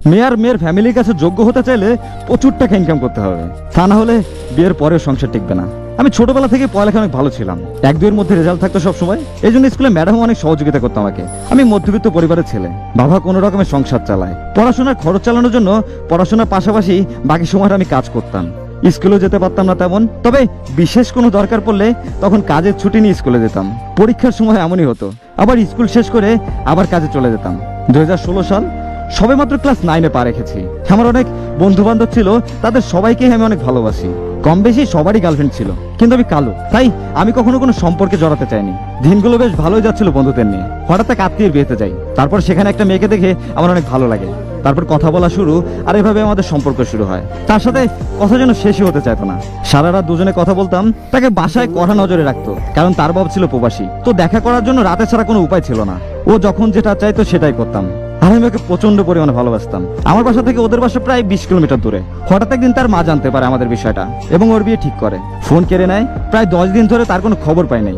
মেয়ে আর মেয়ের ফ্যামিলির কাছে যোগ্য হতে চাইলে প্রচুর টাকা ইনকাম করতে হবে, তা না হলে বিয়ের পরেও সংসার টিকবে না। আমি ছোটবেলা থেকে পড়ালেখা অনেক ভালো ছিলাম, 1-2 এর মধ্যে রেজাল্ট থাকতো সবসময়। এই জন্য স্কুলে ম্যাডাম অনেক সহযোগিতা করতো আমাকে। আমি মধ্যবিত্ত পরিবারের ছেলে, বাবা কোনো রকমের সংসার চালায়। পড়াশোনার খরচ চালানোর জন্য পড়াশোনার পাশাপাশি বাকি সময়টা আমি কাজ করতাম। স্কুলেও যেতে পারতাম না তেমন, তবে বিশেষ কোনো দরকার পড়লে তখন কাজের ছুটি নিয়ে স্কুলে যেতাম। পরীক্ষার সময় এমনই হতো, আবার স্কুল শেষ করে আবার কাজে চলে যেতাম। 2016 সাল, সবে মাত্র ক্লাস 9-এ পা রেখেছি। আমার অনেক বন্ধু বান্ধব ছিল, তাদের সবাইকে আমি অনেক ভালোবাসি। কম বেশি সবারই গার্লফ্রেন্ড ছিল, কিন্তু আমি কালো, তাই আমি কখনো কোনো সম্পর্কে জড়াতে চাইনি। দিনগুলো বেশ ভালোই যাচ্ছিল বন্ধুদের নিয়ে। হঠাৎ এক আত্মীয়ের বিয়েতে যাই, তারপর সেখানে একটা মেয়েকে দেখে আমার অনেক ভালো লাগে। তারপর কথা বলা শুরু, আর এভাবে আমাদের সম্পর্ক শুরু হয়। তার সাথে কথা যেন শেষই হতে চাইতো না। সারা রাত দুজনে কথা বলতাম। তাকে বাসায় কড়া নজরে রাখতো, কারণ তার বাবা ছিল প্রবাসী। তো দেখা করার জন্য রাতে ছাড়া কোনো উপায় ছিল না। ও যখন যেটা চাইতো সেটাই করতাম। আমি ওকে প্রচন্ড পরিমাণে ভালোবাসতাম। আমার বাসা থেকে ওদের বাসা প্রায় 20 কিলোমিটার দূরে। হঠাৎ একদিন তার মা জানতে পারে আমাদের বিষয়টা এবং ওর বিয়ে ঠিক করে। ফোন কেড়ে নেয়। প্রায় 10 দিন ধরে তার কোনো খবর পাই নাই।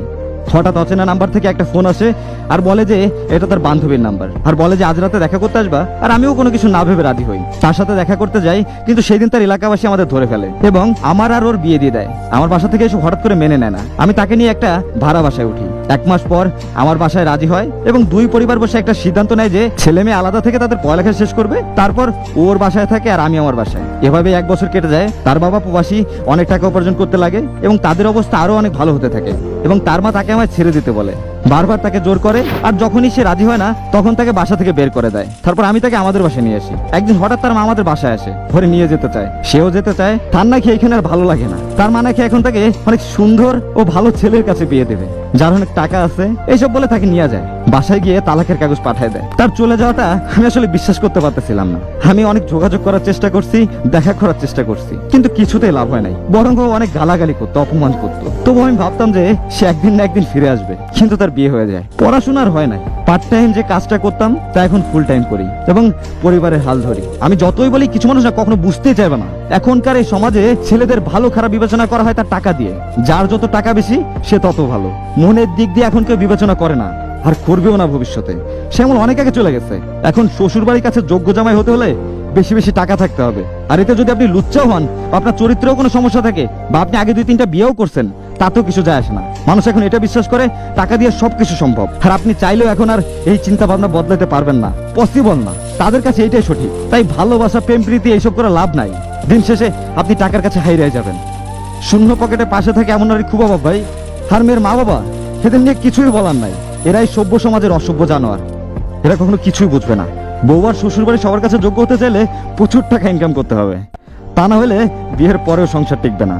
হঠাৎ অচেনা নাম্বার থেকে একটা ফোন আসে আর বলে যে এটা তার বান্ধবীর নাম্বার, আর বলে যে আজ রাতে দেখা করতে আসবা। আর আমিও কোনো কিছু না ভেবে রাজি হই, তার সাথে দেখা করতে যাই। কিন্তু সেই দিন তার এলাকাবাসী আমাদের ধরে ফেলে এবং আমার আর ওর বিয়ে দিয়ে দেয়। আমার বাসা থেকে এসে হঠাৎ করে মেনে নেয় না। আমি তাকে নিয়ে একটা ভাড়া বাসায় উঠি। 1 মাস পর আমার বাসায় রাজি হয় এবং দুই পরিবার বসে একটা সিদ্ধান্ত নেয় যে ছেলে মেয়ে আলাদা থেকে তাদের পড়ালেখা শেষ করবে। তারপর ওর বাসায় থাকে আর আমি আমার বাসায়। এভাবে 1 বছর কেটে যায়। তার বাবা প্রবাসী, অনেক টাকা উপার্জন করতে লাগে এবং তাদের অবস্থা আরো অনেক ভালো হতে থাকে এবং তার মা তাকে আমায় ছেড়ে দিতে বলে। বারবার তাকে জোর করে, আর যখনই সে রাজি হয় না তখন তাকে বাসা থেকে বের করে দেয়। তারপর আমি তাকে আমাদের বাসায় নিয়ে আসি। একদিন হঠাৎ তার মা আমাদের বাসায় আসে, ধরে নিয়ে যেতে চায়। সেও যেতে চায়। তার নাকি এখানে আর ভালো লাগে না। তার মা নাকি এখন তাকে অনেক সুন্দর ও ভালো ছেলের কাছে বিয়ে দেবে, যার অনেক টাকা আছে। এইসব বলে তাকে নিয়ে যায়। বাসায় গিয়ে তালাকের কাগজ পাঠায় দেয়। তার চলে যাওয়াটা আমি আসলে বিশ্বাস করতে পারতেছিলাম না। আমি অনেক যোগাযোগ করার চেষ্টা করছি, দেখা করার চেষ্টা করছি, কিন্তু কিছুতেই লাভ হয় নাই। বরং ও অনেক গালাগালি করতো, অপমান করতো। তবু আমি ভাবতাম যে সে একদিন না একদিন ফিরে আসবে, কিন্তু তার বিয়ে হয়ে যায়। পড়াশোনার হয় নাই। পার্ট টাইম যে কাজটা করতাম তা এখন ফুল টাইম করি এবং পরিবারের হাল ধরি। আমি যতই বলি কিছু মানুষ না কখনো বুঝতেই চাইবে না। এখনকার এই সমাজে ছেলেদের ভালো খারাপ বিবেচনা করা হয় তার টাকা দিয়ে। যার যত টাকা বেশি সে তত ভালো। মনের দিক দিয়ে এখন কেউ বিবেচনা করে না, আর করবেও না ভবিষ্যতে। সে এমন অনেক আগে চলে গেছে। এখন শ্বশুর বাড়ির কাছে যোগ্য জামাই হতে হলে বেশি বেশি টাকা থাকতে হবে। আর এতে যদি আপনি লুচ্চাও হন, বা আপনার চরিত্রেও কোনো সমস্যা থাকে, বা আপনি আগে 2-3টা বিয়েও করছেন, তাতেও কিছু যায় আসে না। মানুষ এখন এটা বিশ্বাস করে টাকা দিয়ে সবকিছু সম্ভব। আর আপনি চাইলেও এখন আর এই চিন্তা ভাবনা বদলাতে পারবেন না, পসিবল না। তাদের কাছে এইটাই সঠিক। তাই ভালোবাসা, প্রেম প্রীতি এইসব করে লাভ নাই। দিন শেষে আপনি টাকার কাছে হারিয়ে যাবেন। শূন্য পকেটে পাশে থাকে এমন নারী খুব অভাব ভাই। আর মেয়ের মা বাবা এদের নিয়ে কিছুই বলার নাই। এরাই সভ্য সমাজের অসভ্য জানোয়ার। এরা কখনো কিছুই বুঝবে না। বউ আর শ্বশুর বাড়ি সবার কাছে যোগ্য হতে চাইলে প্রচুর টাকা ইনকাম করতে হবে, তা না হলে বিয়ের পরেও সংসার টিকবে না।